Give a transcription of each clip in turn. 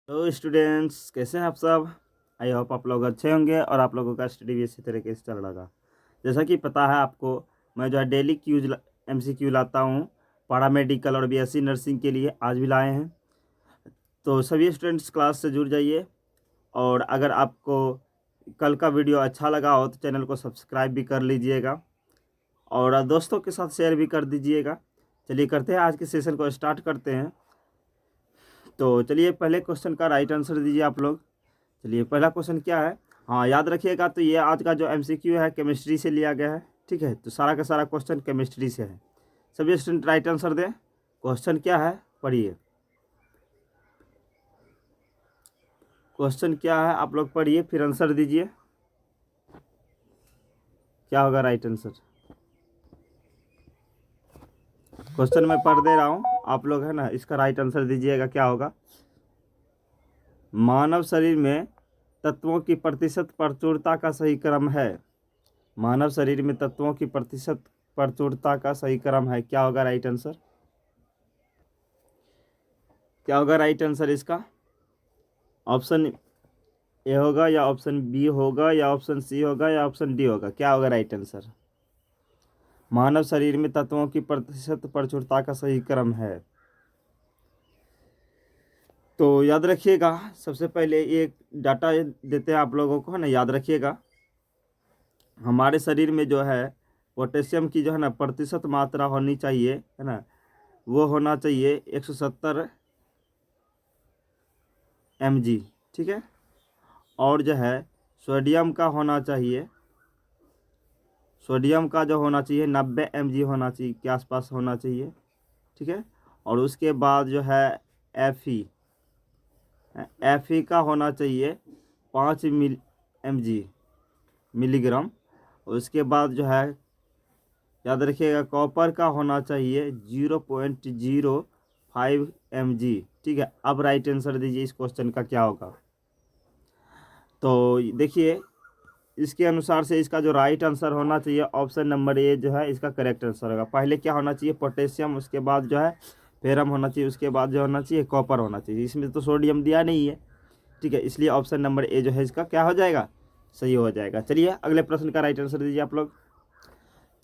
तो स्टूडेंट्स कैसे हैं आप सब। आई होप आप लोग अच्छे होंगे और आप लोगों का स्टडी भी इसी तरीके से चल रहा। जैसा कि पता है आपको, मैं जो है डेली क्यूज MCQ लाता हूँ पैरामेडिकल और BSc नर्सिंग के लिए। आज भी लाए हैं, तो सभी स्टूडेंट्स क्लास से जुड़ जाइए। और अगर आपको कल का वीडियो अच्छा लगा हो तो चैनल को सब्सक्राइब भी कर लीजिएगा और दोस्तों के साथ शेयर भी कर दीजिएगा। चलिए करते हैं, आज के सेशन को स्टार्ट करते हैं। तो चलिए पहले क्वेश्चन का राइट आंसर दीजिए आप लोग। चलिए पहला क्वेश्चन क्या है, हाँ याद रखिएगा। तो ये आज का जो MCQ है केमिस्ट्री से लिया गया है, ठीक है। तो सारा का सारा क्वेश्चन केमिस्ट्री से है। सभी स्टूडेंट राइट आंसर दें। क्वेश्चन क्या है पढ़िए। क्वेश्चन क्या है आप लोग पढ़िए, फिर आंसर दीजिए। क्या होगा राइट आंसर। क्वेश्चन मैं पढ़ दे रहा हूँ, आप लोग है ना इसका राइट आंसर दीजिएगा। क्या होगा, मानव शरीर में तत्वों की प्रतिशत प्रचुरता का सही क्रम है। मानव शरीर में तत्वों की प्रतिशत प्रचुरता का सही क्रम है। क्या होगा राइट आंसर। क्या होगा राइट आंसर इसका। ऑप्शन ए होगा या ऑप्शन बी होगा या ऑप्शन सी होगा या ऑप्शन डी होगा। क्या होगा राइट आंसर। मानव शरीर में तत्वों की प्रतिशत प्रचुरता का सही क्रम है। तो याद रखिएगा, सबसे पहले एक डाटा देते हैं आप लोगों को, है ना, याद रखिएगा। हमारे शरीर में जो है पोटेशियम की जो है ना प्रतिशत मात्रा होनी चाहिए, है ना, वो होना चाहिए 170 mg, ठीक है। और जो है सोडियम का होना चाहिए, सोडियम का जो होना चाहिए 90 mg होना चाहिए, के आसपास होना चाहिए, ठीक है। और उसके बाद जो है Fe का होना चाहिए 5 mg मिलीग्राम। उसके बाद जो है याद रखिएगा कॉपर का होना चाहिए 0.05 mg, ठीक है। अब राइट आंसर दीजिए इस क्वेश्चन का क्या होगा। तो देखिए इसके अनुसार से इसका जो राइट आंसर होना चाहिए ऑप्शन नंबर ए जो है इसका करेक्ट आंसर होगा। पहले क्या होना चाहिए, पोटेशियम, उसके बाद जो है फेरम होना चाहिए, उसके बाद जो होना चाहिए कॉपर होना चाहिए। इसमें तो सोडियम दिया नहीं है, ठीक है, इसलिए ऑप्शन नंबर ए जो है इसका क्या हो जाएगा, सही हो जाएगा। चलिए अगले प्रश्न का राइट आंसर दीजिए आप लोग।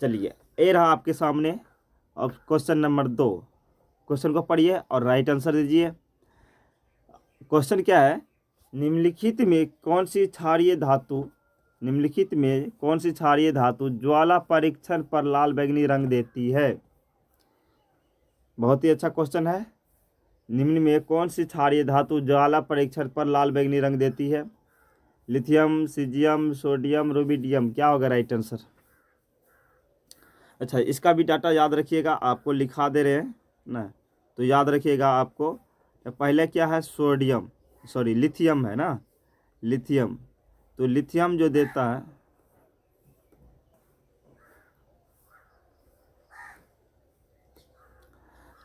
चलिए ए रहा आपके सामने अब क्वेश्चन नंबर 2। क्वेश्चन को पढ़िए और राइट आंसर दीजिए। क्वेश्चन क्या है, निम्नलिखित में कौन सी क्षारीय धातु, निम्नलिखित में कौन सी क्षारीय धातु ज्वाला परीक्षण पर लाल बैंगनी रंग देती है। बहुत ही अच्छा क्वेश्चन है। निम्न में कौन सी क्षारीय धातु ज्वाला परीक्षण पर लाल बैंगनी रंग देती है। Lithium, caesium, sodium, rubidium. क्या होगा राइट आंसर। अच्छा इसका भी डाटा याद रखिएगा, आपको लिखा दे रहे हैं ना, तो याद रखिएगा आपको। पहले क्या है, सोडियम, सॉरी लिथियम है ना, लिथियम। तो लिथियम जो देता है,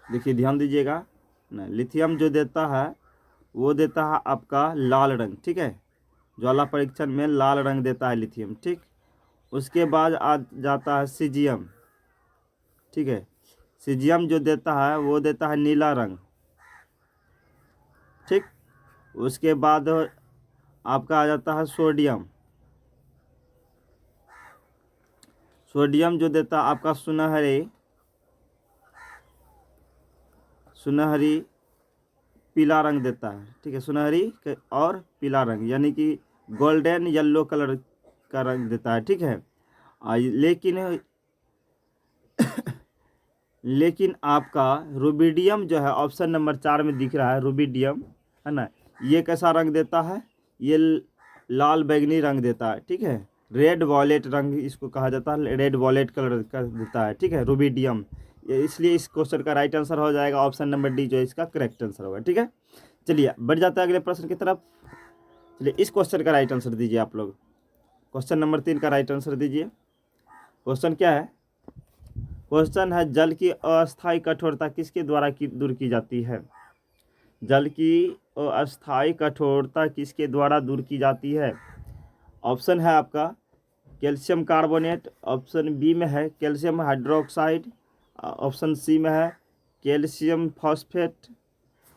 देखिए ध्यान दीजिएगा ना, लिथियम जो देता है वो देता है आपका लाल रंग, ठीक है। ज्वाला परीक्षण में लाल रंग देता है लिथियम, ठीक। उसके बाद आ जाता है सीजियम, ठीक है। सीजियम जो देता है वो देता है नीला रंग, ठीक। उसके बाद आपका आ जाता है सोडियम, सोडियम जो देता है आपका सुनहरी, सुनहरी पीला रंग देता है, ठीक है। सुनहरी और पीला रंग यानी कि गोल्डन येलो कलर का रंग देता है, ठीक है। लेकिन आपका रुबिडियम जो है ऑप्शन नंबर 4 में दिख रहा है, रुबिडियम है ना, ये कैसा रंग देता है, ये लाल बैंगनी रंग देता है, ठीक है। रेड वॉलेट रंग इसको कहा जाता है, रेड वॉलेट कलर का देता है, ठीक है, रुबिडियम। इसलिए इस क्वेश्चन का राइट आंसर हो जाएगा ऑप्शन नंबर डी जो इसका करेक्ट आंसर होगा, ठीक है। चलिए बढ़ जाता है अगले प्रश्न की तरफ। चलिए इस क्वेश्चन का राइट आंसर दीजिए आप लोग। क्वेश्चन नंबर 3 का राइट आंसर दीजिए। क्वेश्चन क्या है, क्वेश्चन है जल की अस्थायी कठोरता किसके द्वारा दूर की जाती है। जल की अस्थायी कठोरता किसके द्वारा दूर की जाती है। ऑप्शन है आपका कैल्शियम कार्बोनेट, ऑप्शन बी में है कैल्शियम हाइड्रोक्साइड, ऑप्शन सी में है कैल्शियम फॉस्फेट,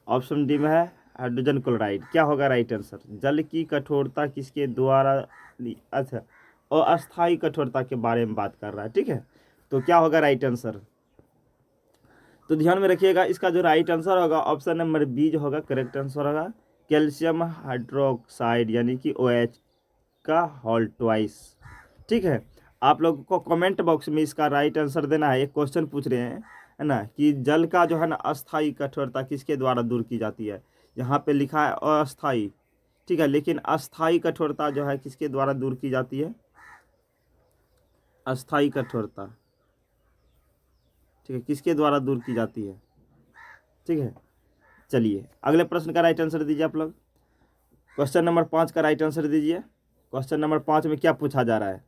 ऑप्शन डी में है हाइड्रोजन क्लोराइड। क्या होगा राइट आंसर? जल की कठोरता किसके द्वारा, अच्छा अस्थायी कठोरता के बारे में बात कर रहा है, ठीक है। तो क्या होगा राइट आंसर? तो ध्यान में रखिएगा, इसका जो राइट आंसर होगा ऑप्शन नंबर बी जो होगा करेक्ट आंसर होगा, कैल्शियम हाइड्रोक्साइड यानी कि OH का होल ट्वाइस, ठीक है। आप लोगों को कमेंट बॉक्स में इसका राइट आंसर देना है। एक क्वेश्चन पूछ रहे हैं, है ना, कि जल का जो है ना अस्थायी कठोरता किसके द्वारा दूर की जाती है। यहाँ पे लिखा है अस्थायी, ठीक है, लेकिन अस्थायी कठोरता जो है किसके द्वारा दूर की जाती है? अस्थायी कठोरता, ठीक है, किसके द्वारा दूर की जाती है, ठीक है। चलिए अगले प्रश्न का राइट आंसर दीजिए आप लोग। क्वेश्चन नंबर 5 का राइट आंसर दीजिए। क्वेश्चन नंबर 5 में क्या पूछा जा रहा है?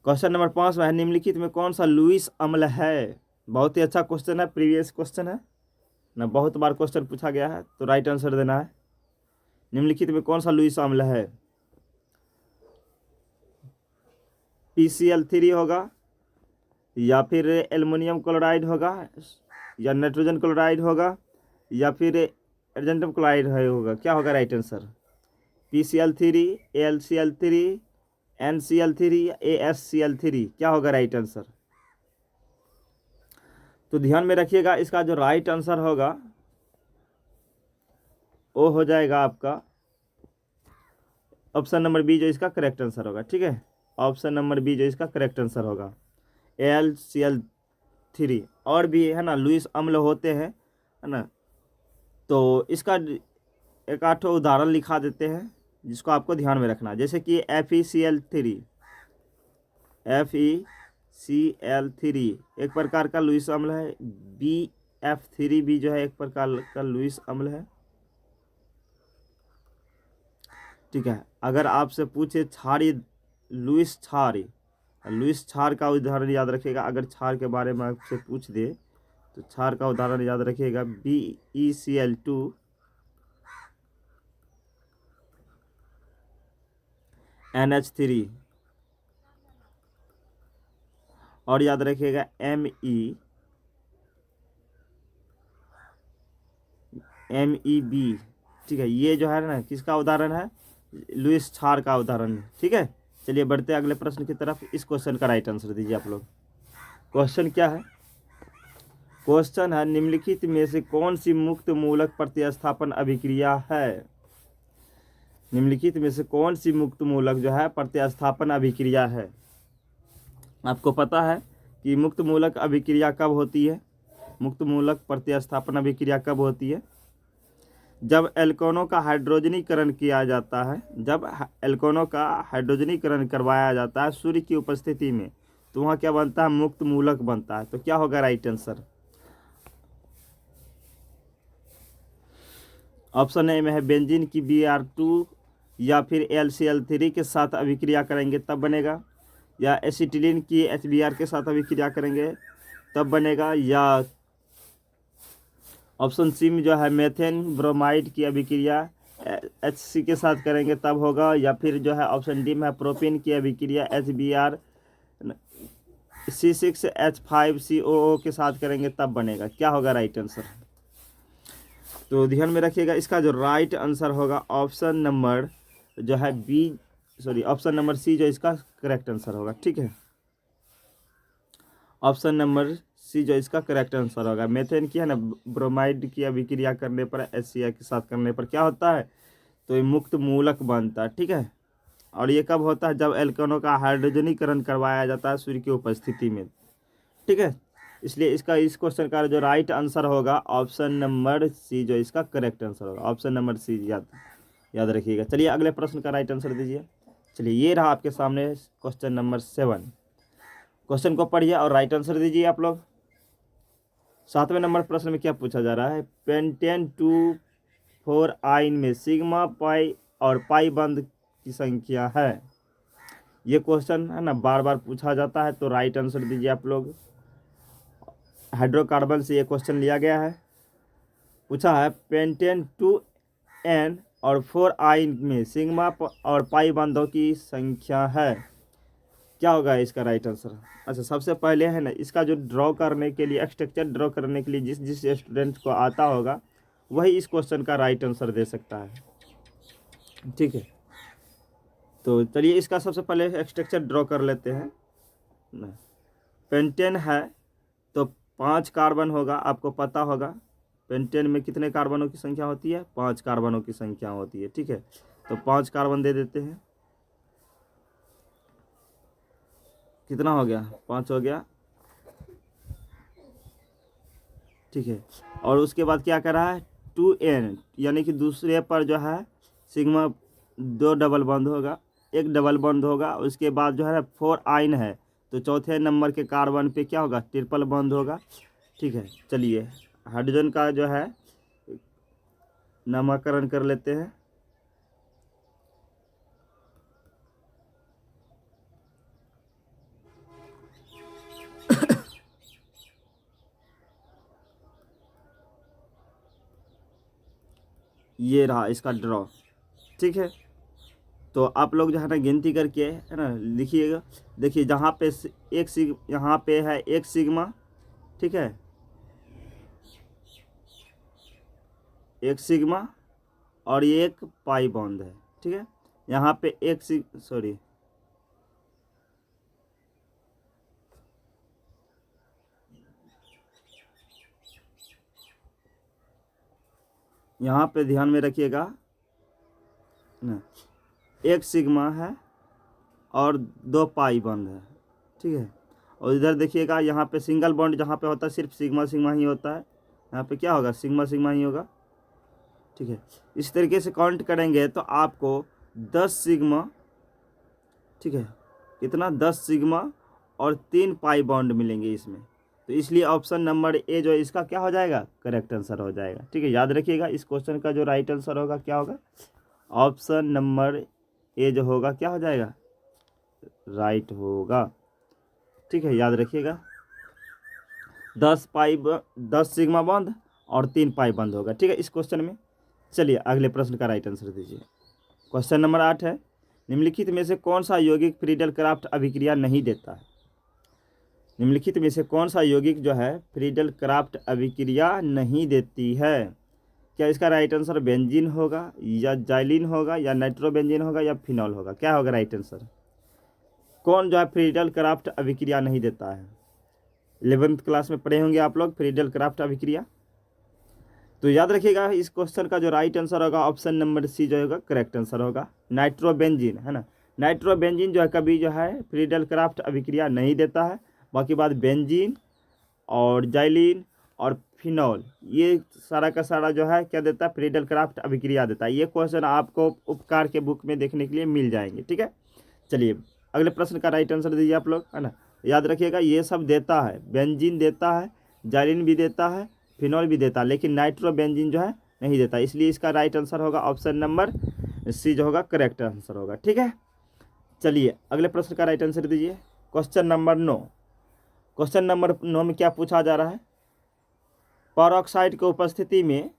क्वेश्चन नंबर 5 में है, निम्नलिखित में कौन सा लुईस अम्ल है? बहुत ही अच्छा क्वेश्चन है, प्रीवियस क्वेश्चन है ना, बहुत बार क्वेश्चन पूछा गया है, तो राइट आंसर देना है। निम्नलिखित में कौन सा लुईस अम्ल है? PCl3 होगा, या फिर एल्युमिनियम क्लोराइड होगा, या नाइट्रोजन क्लोराइड होगा, या फिर अर्जेंटम क्लोराइड होगा। क्या होगा right answer? PCl3, AlCl3, NCl3, AsCl3, क्या होगा राइट आंसर? तो ध्यान में रखिएगा, इसका जो राइट आंसर होगा वो हो जाएगा आपका ऑप्शन नंबर बी जो इसका करेक्ट आंसर होगा, ठीक है। ऑप्शन नंबर बी जो इसका करेक्ट आंसर होगा, AlCl3। और भी है ना लुईस अम्ल होते हैं, है ना, तो इसका एक आठ उदाहरण लिखा देते हैं जिसको आपको ध्यान में रखना, जैसे कि FeCl3, FeCl3 एक प्रकार का लुईस अम्ल है। BF3 भी जो है एक प्रकार का लुईस अम्ल है, ठीक है। अगर आपसे पूछे क्षारीय लुईस क्षार का उदाहरण याद रखिएगा। अगर क्षार के बारे में आपसे पूछ दे तो क्षार का उदाहरण याद रखिएगा, BeCl2, NH3, और याद रखिएगा MEB, ठीक है। ये जो है ना किसका उदाहरण है? लुईस क्षार का उदाहरण है, ठीक है। चलिए बढ़ते हैं अगले प्रश्न की तरफ। इस क्वेश्चन का राइट आंसर दीजिए आप लोग। क्वेश्चन क्या है? क्वेश्चन है, निम्नलिखित में से कौन सी मुक्त मूलक प्रतिस्थापन अभिक्रिया है? निम्नलिखित में से कौन सी मुक्त मूलक जो है प्रतिस्थापन अभिक्रिया है? आपको पता है कि मुक्त मूलक अभिक्रिया कब होती है? मुक्त मूलक प्रतिस्थापन अभिक्रिया कब होती है? जब एल्कोनों का हाइड्रोजनीकरण किया जाता है, जब एल्कोनों का हाइड्रोजनीकरण करवाया जाता है सूर्य की उपस्थिति में, तो वहाँ क्या बनता है? मुक्त मूलक बनता है। तो क्या होगा राइट आंसर? ऑप्शन ए में है बेंजीन की Br2 या फिर AlCl3 के साथ अभिक्रिया करेंगे तब बनेगा, या एसिटिलीन की HBr के साथ अभिक्रिया करेंगे तब बनेगा, या ऑप्शन सी में जो है मेथेन ब्रोमाइड की अभिक्रिया HC के साथ करेंगे तब होगा, या फिर जो है ऑप्शन डी में है प्रोपेन की अभिक्रिया HBr C6H5COO के साथ करेंगे तब बनेगा। क्या होगा राइट आंसर? तो ध्यान में रखिएगा, इसका जो राइट आंसर होगा ऑप्शन नंबर जो है ऑप्शन नंबर सी जो इसका करेक्ट आंसर होगा, ठीक है। ऑप्शन नंबर सी जो इसका करेक्ट आंसर होगा। मेथेन की है ना ब्रोमाइड की अभिक्रिया करने पर HCl के साथ करने पर क्या होता है? तो ये मुक्त मूलक बनता है, ठीक है। और ये कब होता है? जब एल्कोनों का हाइड्रोजनीकरण करवाया जाता है सूर्य की उपस्थिति में, ठीक है। इसलिए इसका इस क्वेश्चन का जो राइट आंसर होगा ऑप्शन नंबर सी जो इसका करेक्ट आंसर होगा। ऑप्शन नंबर सी याद रखिएगा। चलिए अगले प्रश्न का राइट आंसर दीजिए। चलिए ये रहा आपके सामने क्वेश्चन नंबर 7। क्वेश्चन को पढ़िए और राइट आंसर दीजिए आप लोग। 7वें नंबर प्रश्न में क्या पूछा जा रहा है? पेंटेन 2,4 आयन में सिग्मा पाई और पाई बंध की संख्या है। ये क्वेश्चन है ना बार बार पूछा जाता है, तो राइट आंसर दीजिए आप लोग। हाइड्रोकार्बन से ये क्वेश्चन लिया गया है। पूछा है पेंटेन 2N और 4 आयन में सिग्मा और पाई बंधों की संख्या है। क्या होगा इसका राइट आंसर? अच्छा, सबसे पहले है ना इसका जो ड्रॉ करने के लिए स्ट्रक्चर ड्रॉ करने के लिए जिस स्टूडेंट को आता होगा वही इस क्वेश्चन का राइट आंसर दे सकता है। ठीक है, तो चलिए इसका सबसे पहले स्ट्रक्चर ड्रॉ कर लेते हैं। पेंटेन है तो 5 कार्बन होगा, आपको पता होगा पेंटेन में कितने कार्बनों की संख्या होती है, 5 कार्बनों की संख्या होती है। ठीक है, तो 5 कार्बन दे देते हैं। कितना हो गया, 5 हो गया। ठीक है, और उसके बाद क्या कर रहा है, 2n, यानी कि दूसरे पर जो है सिग्मा 2 डबल बॉन्ड होगा, 1 डबल बॉन्ड होगा। उसके बाद जो है 4 आइन है, तो चौथे नंबर के कार्बन पे क्या होगा, ट्रिपल बॉन्ड होगा। ठीक है, चलिए हाइड्रोजन का जो है नामकरण कर लेते हैं। ये रहा इसका ड्रॉ। ठीक है, तो आप लोग जो है ना गिनती करके है ना लिखिएगा। देखिए जहाँ पे यहाँ पे है 1 सिग्मा, ठीक है, 1 सिग्मा और ये 1 पाई बॉन्ड है। ठीक है, यहाँ पे यहाँ पे ध्यान में रखिएगा ना, 1 सिग्मा है और 2 पाई बॉन्ड है। ठीक है, और इधर देखिएगा यहाँ पे सिंगल बॉन्ड जहाँ पे होता है सिर्फ सिग्मा सिग्मा ही होता है, यहाँ पे क्या होगा, सिग्मा सिग्मा ही होगा। ठीक है, इस तरीके से काउंट करेंगे तो आपको 10 सिग्मा, ठीक है, कितना, 10 सिग्मा और 3 पाई बॉन्ड मिलेंगे इसमें। तो इसलिए ऑप्शन नंबर ए जो इसका क्या हो जाएगा, करेक्ट आंसर हो जाएगा। ठीक है, याद रखिएगा इस क्वेश्चन का जो राइट आंसर होगा क्या होगा, ऑप्शन नंबर ए जो होगा क्या हो जाएगा, राइट होगा। ठीक है, याद रखिएगा 10 सिग्मा बॉन्ड और 3 पाई बॉन्ड होगा। ठीक है, इस क्वेश्चन में। चलिए अगले प्रश्न का राइट आंसर दीजिए। क्वेश्चन नंबर 8 है, निम्नलिखित में से कौन सा यौगिक फ्रीडल क्राफ्ट अभिक्रिया नहीं देता है। निम्नलिखित में से कौन सा यौगिक जो है फ्रीडल क्राफ्ट अभिक्रिया नहीं देती है। क्या इसका राइट आंसर बेंजीन होगा या जाइलिन होगा या नाइट्रोबेंजीन होगा या फिनॉल होगा, क्या होगा राइट आंसर। कौन जो है फ्रीडल क्राफ्ट अभिक्रिया नहीं देता है। 11th क्लास में पढ़े होंगे आप लोग फ्रीडल क्राफ्ट अभिक्रिया। तो याद रखिएगा इस क्वेश्चन का जो राइट आंसर होगा ऑप्शन नंबर सी जो होगा करेक्ट आंसर होगा, नाइट्रोबेंजीन, है ना। नाइट्रोबेंजीन जो है कभी जो है फ्रीडल क्राफ्ट अभिक्रिया नहीं देता है। बाकी बात बेंजीन और जाइलिन और फिनॉल ये सारा का सारा जो है क्या देता है, फ्रीडल क्राफ्ट अभिक्रिया देता है। ये क्वेश्चन आपको उपकार के बुक में देखने के लिए मिल जाएंगे। ठीक है, चलिए अगले प्रश्न का राइट आंसर दीजिए आप लोग, है ना। याद रखिएगा ये सब देता है, बेंजीन देता है, जाइलिन भी देता है, फिनॉल भी देता है, लेकिन नाइट्रोबेंजीन जो है नहीं देता। इसलिए इसका राइट आंसर होगा ऑप्शन नंबर सी जो होगा करेक्ट आंसर होगा। ठीक है, चलिए अगले प्रश्न का राइट आंसर दीजिए। Question number 9। क्वेश्चन नंबर 9 में क्या पूछा जा रहा है, परऑक्साइड की उपस्थिति में,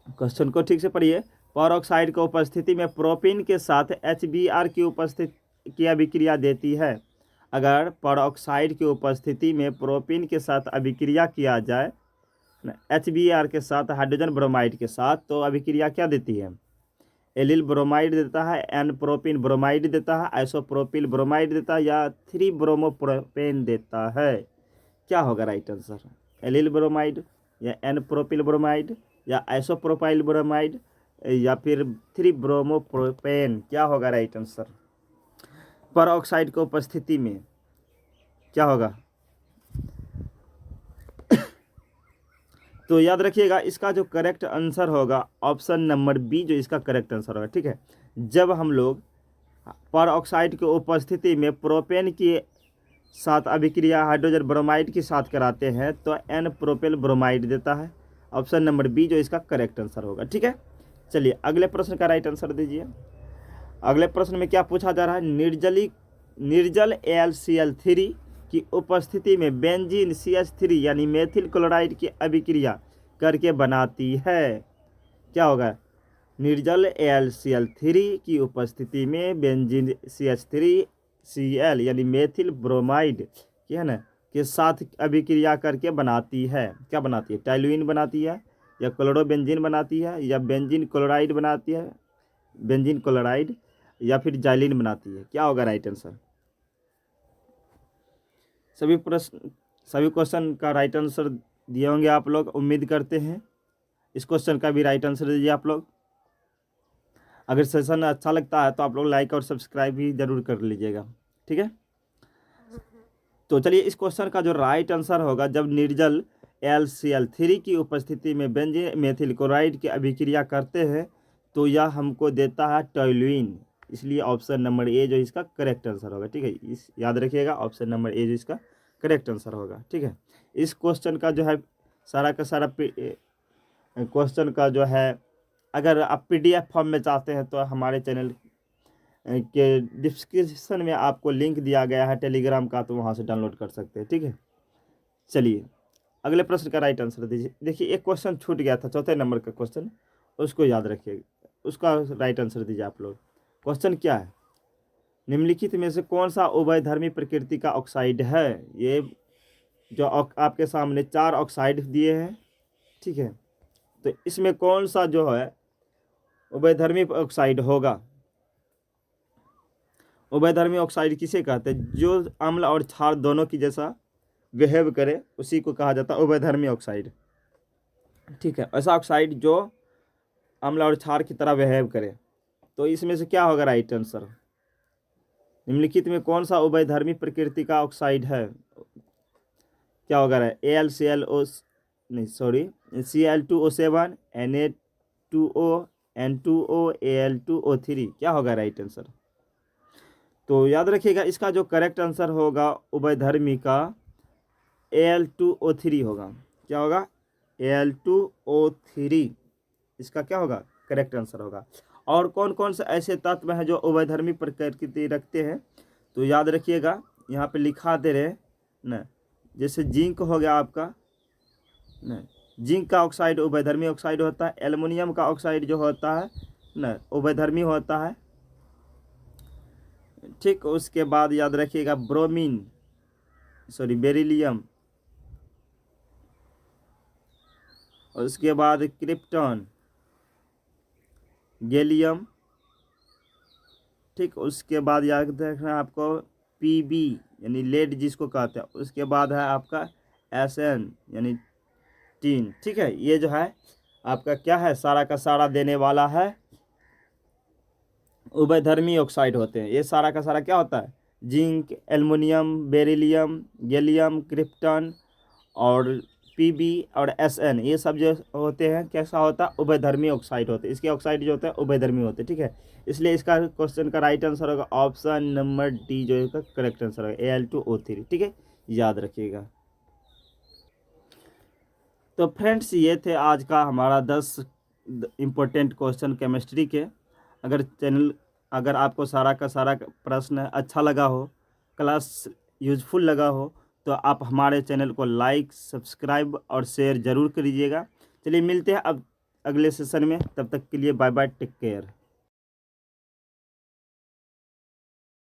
क्वेश्चन को ठीक से पढ़िए, परऑक्साइड की उपस्थिति में प्रोपीन के साथ HBr की उपस्थिति की अभिक्रिया देती है। अगर परऑक्साइड की उपस्थिति में प्रोपीन के साथ अभिक्रिया किया जाए HBr के साथ हाइड्रोजन ब्रोमाइड के साथ, तो अभिक्रिया क्या देती है, एलिल ब्रोमाइड देता है, एन प्रोपीन ब्रोमाइड देता है, आइसोप्रोपिल ब्रोमाइड देता है या 3 ब्रोमोप्रोपेन देता है। क्या होगा राइट आंसर, एलिल ब्रोमाइड या एन प्रोपिल ब्रोमाइड या आइसोप्रोपाइल ब्रोमाइड या फिर 3 ब्रोमोप्रोपेन, क्या होगा राइट आंसर। परऑक्साइड की उपस्थिति में क्या होगा, तो याद रखिएगा इसका जो करेक्ट आंसर होगा ऑप्शन नंबर बी जो इसका करेक्ट आंसर होगा। ठीक है, जब हम लोग परऑक्साइड की उपस्थिति में प्रोपेन के साथ अभिक्रिया हाइड्रोजन ब्रोमाइड के साथ कराते हैं तो एन प्रोपेल ब्रोमाइड देता है। ऑप्शन नंबर बी जो इसका करेक्ट आंसर होगा। ठीक है, चलिए अगले प्रश्न का राइट आंसर दीजिए। अगले प्रश्न में क्या पूछा जा रहा है, निर्जल AlCl3 की उपस्थिति में बेंजीन CH3 यानी मेथिल क्लोराइड की अभिक्रिया करके बनाती है। क्या होगा, निर्जल AlCl3 की उपस्थिति में बेंजीन CH3Cl यानी मेथिल ब्रोमाइड की, है ना, के साथ अभिक्रिया करके बनाती है। क्या बनाती है, टाइलुइन बनाती है, या क्लोरोबेंजीन बनाती है, या बेंजीन क्लोराइड बनाती है, बेंजीन क्लोराइड, या फिर जाइलिन बनाती है। क्या होगा राइट आंसर? सभी क्वेश्चन का राइट आंसर दिए होंगे आप लोग, उम्मीद करते हैं। इस क्वेश्चन का भी राइट आंसर दीजिए आप लोग। अगर सेशन अच्छा लगता है तो आप लोग लाइक और सब्सक्राइब भी जरूर कर लीजिएगा, ठीक है। तो चलिए, इस क्वेश्चन का जो राइट आंसर होगा, जब निर्जल LCl3 की उपस्थिति में बेंजीन मेथिल क्लोराइड की अभिक्रिया करते हैं तो यह हमको देता है टोल्यूइन। इसलिए ऑप्शन नंबर ए जो इसका करेक्ट आंसर होगा, ठीक है। इस याद रखिएगा, ऑप्शन नंबर ए जो इसका करेक्ट आंसर होगा, ठीक है। इस क्वेश्चन का जो है सारा का सारा क्वेश्चन का जो है, अगर आप PDF फॉर्म में चाहते हैं तो हमारे चैनल के डिस्क्रिप्शन में आपको लिंक दिया गया है टेलीग्राम का, तो वहाँ से डाउनलोड कर सकते हैं, ठीक है। चलिए, अगले प्रश्न का राइट आंसर दीजिए। देखिए, एक क्वेश्चन छूट गया था, चौथे नंबर का क्वेश्चन, उसको याद रखिएगा, उसका राइट आंसर दीजिए आप लोग। क्वेश्चन क्या है? निम्नलिखित में से कौन सा उभयधर्मी प्रकृति का ऑक्साइड है? ये जो आपके सामने 4 ऑक्साइड दिए हैं, ठीक है। तो इसमें कौन सा जो है उभयधर्मी ऑक्साइड होगा? उभयधर्मी ऑक्साइड किसे कहते हैं? जो अम्ल और क्षार दोनों की जैसा बिहेव करे उसी को कहा जाता है उभयधर्मी ऑक्साइड, ठीक है। ऐसा ऑक्साइड जो अम्ल और क्षार की तरह बिहेव करे। तो इसमें से क्या होगा राइट आंसर? निम्नलिखित में कौन सा उभयधर्मी प्रकृति का ऑक्साइड है? क्या होगा? AlClO नहीं sorry Cl2O7 Na2O N2O Al2O3। क्या होगा राइट आंसर? तो याद रखिएगा, इसका जो करेक्ट आंसर होगा उभयधर्मी का Al2O3 होगा। क्या होगा? Al2O3 इसका क्या होगा? करेक्ट आंसर होगा। और कौन कौन से ऐसे तत्व हैं जो उभयधर्मी प्रकृति रखते हैं? तो याद रखिएगा, यहाँ पे लिखा दे रहे ना, जैसे जिंक हो गया आपका ना, जिंक का ऑक्साइड उभयधर्मी ऑक्साइड होता है। एल्युमिनियम का ऑक्साइड जो होता है ना, उभयधर्मी होता है, ठीक। उसके बाद याद रखिएगा बेरिलियम, और उसके बाद क्रिप्टॉन, गैलियम, ठीक। उसके बाद याद रखना आपको Pb यानी लेड जिसको कहते हैं। उसके बाद है आपका Sn यानी टीन, ठीक है। ये जो है आपका क्या है, सारा का सारा देने वाला है उभयधर्मी ऑक्साइड होते हैं। ये सारा का सारा क्या होता है? Zinc, aluminium, beryllium, gallium, krypton और Pb और Sn, ये सब जो होते हैं कैसा होता है? उभयधर्मी ऑक्साइड होते हैं। इसके ऑक्साइड जो होते हैं उभयधर्मी होते हैं, ठीक है। इसलिए इसका क्वेश्चन का राइट आंसर होगा ऑप्शन नंबर डी जो इसका करेक्ट आंसर होगा Al2O3, ठीक है, याद रखिएगा। तो फ्रेंड्स, ये थे आज का हमारा 10 इम्पोर्टेंट क्वेश्चन केमिस्ट्री के। अगर आपको सारा का सारा प्रश्न अच्छा लगा हो, क्लास यूजफुल लगा हो, तो आप हमारे चैनल को लाइक, सब्सक्राइब और शेयर ज़रूर करिएगा। चलिए, मिलते हैं अब अगले सेशन में। तब तक के लिए बाय बाय, टेक केयर।